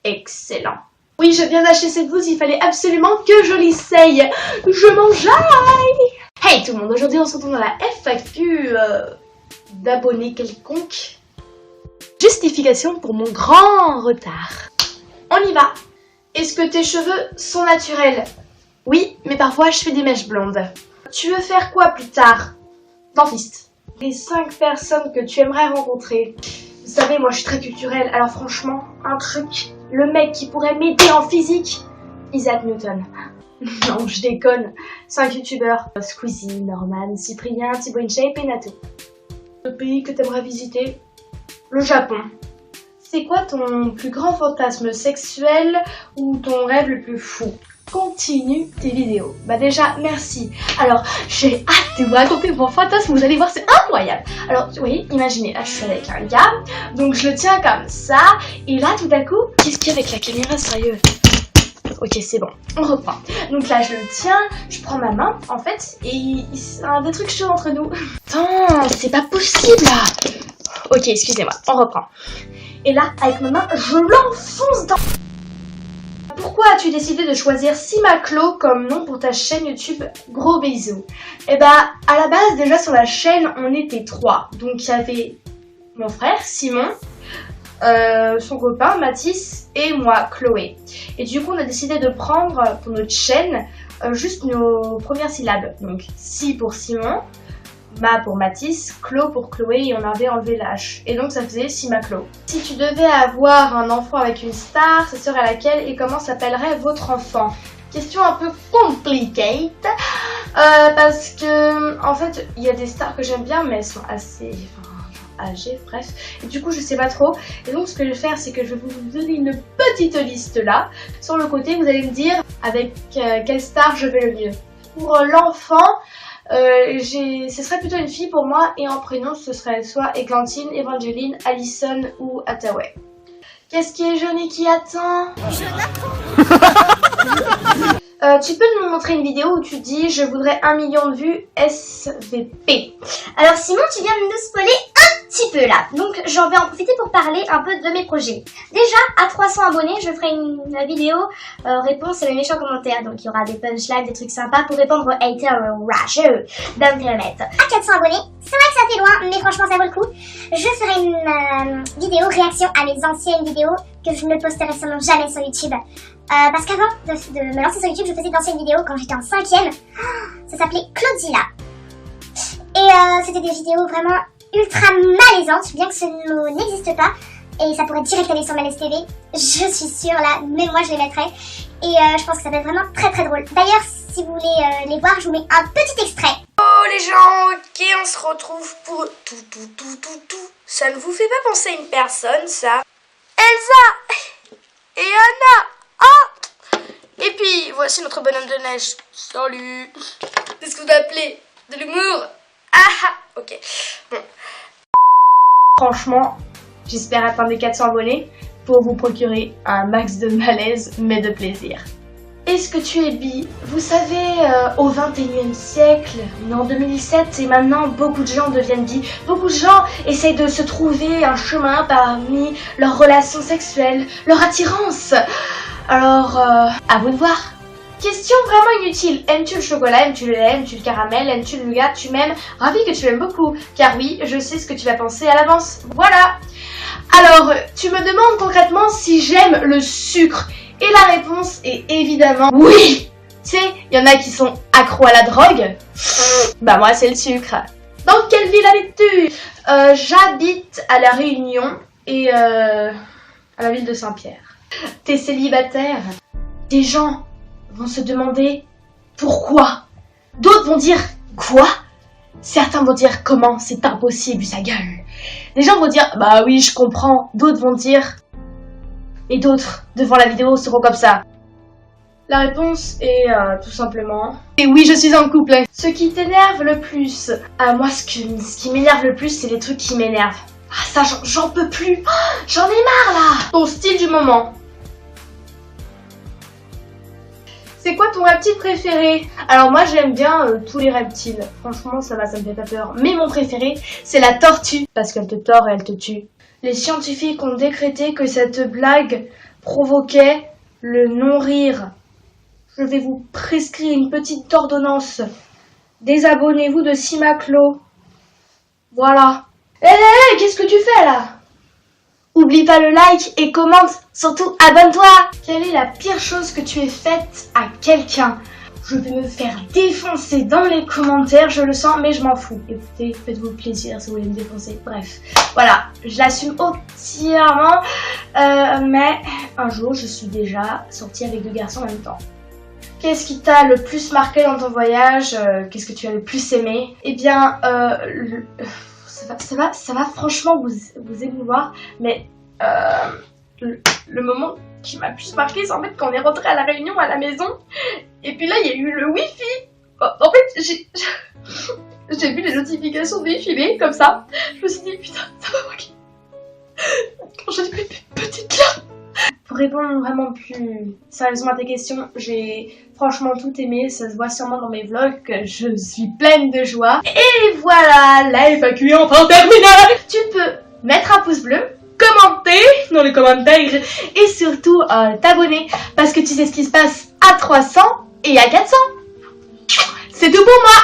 Excellent. Oui, je viens d'acheter cette blouse, il fallait absolument que je l'essaye. Je m'enjaille. Hey tout le monde, aujourd'hui on se retrouve dans la FAQ d'abonnés quelconque. Justification pour mon grand retard. On y va. Est-ce que tes cheveux sont naturels? Oui, mais parfois je fais des mèches blondes. Tu veux faire quoi plus tard? Dentiste. Les 5 personnes que tu aimerais rencontrer. Vous savez, moi je suis très culturelle, alors franchement, un truc, le mec qui pourrait m'aider en physique, Isaac Newton. Non, je déconne. 5 youtubeurs. Squeezie, Norman, Cyprien, Thibaut InShape et Nato. Le pays que t'aimerais visiter? Le Japon. C'est quoi ton plus grand fantasme sexuel ou ton rêve le plus fou? Continue tes vidéos. Bah déjà, merci. Alors, j'ai hâte de vous raconter mon fantasme, vous allez voir, c'est incroyable. Alors, vous voyez, imaginez, là je suis avec un gars, donc je le tiens comme ça, et là tout à coup, qu'est-ce qu'il y a avec la caméra, sérieux? Ok, c'est bon, on reprend. Donc là, je le tiens, je prends ma main, en fait, et il y a des trucs chauds entre nous. Attends, c'est pas possible là. Ok, excusez-moi, on reprend. Et là, avec ma main, je l'enfonce dans... Pourquoi as-tu décidé de choisir Simaclo comme nom pour ta chaîne YouTube? Gros bisous. Eh bah, à la base, déjà sur la chaîne, on était 3. Donc il y avait mon frère, Simon, son copain, Mathis, et moi, Chloé. Et du coup, on a décidé de prendre pour notre chaîne juste nos premières syllabes. Donc, Si pour Simon, Ma pour Mathis, Clo pour Chloé, et on avait enlevé la H. Et donc ça faisait Simaclo. Si tu devais avoir un enfant avec une star, ce serait laquelle et comment s'appellerait votre enfant? Question un peu compliquée, parce que en fait il y a des stars que j'aime bien mais elles sont assez âgées, bref. Et du coup je sais pas trop. Et donc ce que je vais faire, c'est que je vais vous donner une petite liste là. Sur le côté vous allez me dire avec quelle star je vais le mieux. Pour l'enfant, ce serait plutôt une fille pour moi, et en prénom ce serait soit Églantine, Evangeline, Alison ou Attaway. Qu'est-ce qui est jaune et qui attend? Tu peux nous montrer une vidéo où tu dis je voudrais 1 million de vues SVP. Alors Simon, tu viens de nous spoiler un petit peu là, donc j'en vais en profiter pour parler un peu de mes projets. Déjà, à 300 abonnés, je ferai une vidéo réponse à mes méchants commentaires, donc il y aura des punchlines, des trucs sympas pour répondre aux haters rageux d'internet. À 400 abonnés, c'est vrai que ça fait loin, mais franchement ça vaut le coup. Je ferai une vidéo réaction à mes anciennes vidéos que je ne posterai sûrement jamais sur YouTube. Parce qu'avant de me lancer sur YouTube, je faisais d'anciennes vidéos quand j'étais en 5e. Ça s'appelait Claudilla. Et c'était des vidéos vraiment ultra malaisantes, bien que ce mot n'existe pas. Et ça pourrait direct aller sur ma TV. Je suis sûre là, même moi je les mettrai. Et je pense que ça va être vraiment très très drôle. D'ailleurs, si vous voulez les voir, je vous mets un petit extrait. Oh les gens, ok, on se retrouve pour tout. Ça ne vous fait pas penser à une personne, ça? Elsa et Anna. Ah! Et puis, voici notre bonhomme de neige. Salut. C'est ce que vous appelez de l'humour? Ah! Ok. Bon. Franchement, j'espère atteindre les 400 abonnés pour vous procurer un max de malaise, mais de plaisir. Est-ce que tu es bi? Vous savez, au 21e siècle, on est en 2017 et maintenant beaucoup de gens deviennent bi. Beaucoup de gens essayent de se trouver un chemin parmi leurs relations sexuelles, leur attirance. Alors, à vous de voir. Question vraiment inutile. Aimes-tu le chocolat? Aimes-tu le lait? Aimes-tu le caramel? Aimes-tu le nougat? Tu m'aimes? Ravi que tu l'aimes beaucoup. Car oui, je sais ce que tu vas penser à l'avance. Voilà. Alors, tu me demandes concrètement si j'aime le sucre. Et la réponse est évidemment oui. Tu sais, il y en a qui sont accros à la drogue. Bah moi, c'est le sucre. Dans quelle ville habites-tu? J'habite à La Réunion et à la ville de Saint-Pierre. T'es célibataire? Des gens vont se demander pourquoi. D'autres vont dire quoi? Certains vont dire comment, c'est impossible, sa gueule. Des gens vont dire bah oui, je comprends. D'autres vont dire... Et d'autres, devant la vidéo, seront comme ça. La réponse est tout simplement... Et oui, je suis en couple. Ce qui t'énerve le plus? Moi, ce qui m'énerve le plus, c'est les trucs qui m'énervent. Ah ça, j'en peux plus. Oh, j'en ai marre là. Ton style du moment. C'est quoi ton reptile préféré? Alors moi j'aime bien tous les reptiles. Franchement ça me fait pas peur. Mais mon préféré c'est la tortue. Parce qu'elle te tord et elle te tue. Les scientifiques ont décrété que cette blague provoquait le non-rire. Je vais vous prescrire une petite ordonnance. Désabonnez-vous de Simaclo. Voilà. Hé, qu'est-ce que tu fais là? Oublie pas le like et commente. Surtout, abonne-toi. Quelle est la pire chose que tu aies faite à quelqu'un? Je vais me faire défoncer dans les commentaires, je le sens, mais je m'en fous. Écoutez, faites-vous plaisir si vous voulez me défoncer. Bref, voilà, je l'assume entièrement. Mais un jour, je suis déjà sortie avec 2 garçons en même temps. Qu'est-ce qui t'a le plus marqué dans ton voyage? Qu'est-ce que tu as le plus aimé? Eh bien, ça va franchement vous émouvoir, mais le moment qui m'a le plus marqué, c'est en fait quand on est rentré à la réunion à la maison, et puis là il y a eu le wifi. En fait, j'ai vu les notifications défiler comme ça. Je me suis dit putain, ça va manquer. Quand j'ai vu mes petites là. Pour répondre vraiment plus sérieusement à tes questions, j'ai franchement tout aimé, ça se voit sûrement dans mes vlogs que je suis pleine de joie. Et voilà, la FAQ est enfin terminée. Tu peux mettre un pouce bleu, commenter dans les commentaires et surtout t'abonner parce que tu sais ce qui se passe à 300 et à 400. C'est tout pour moi.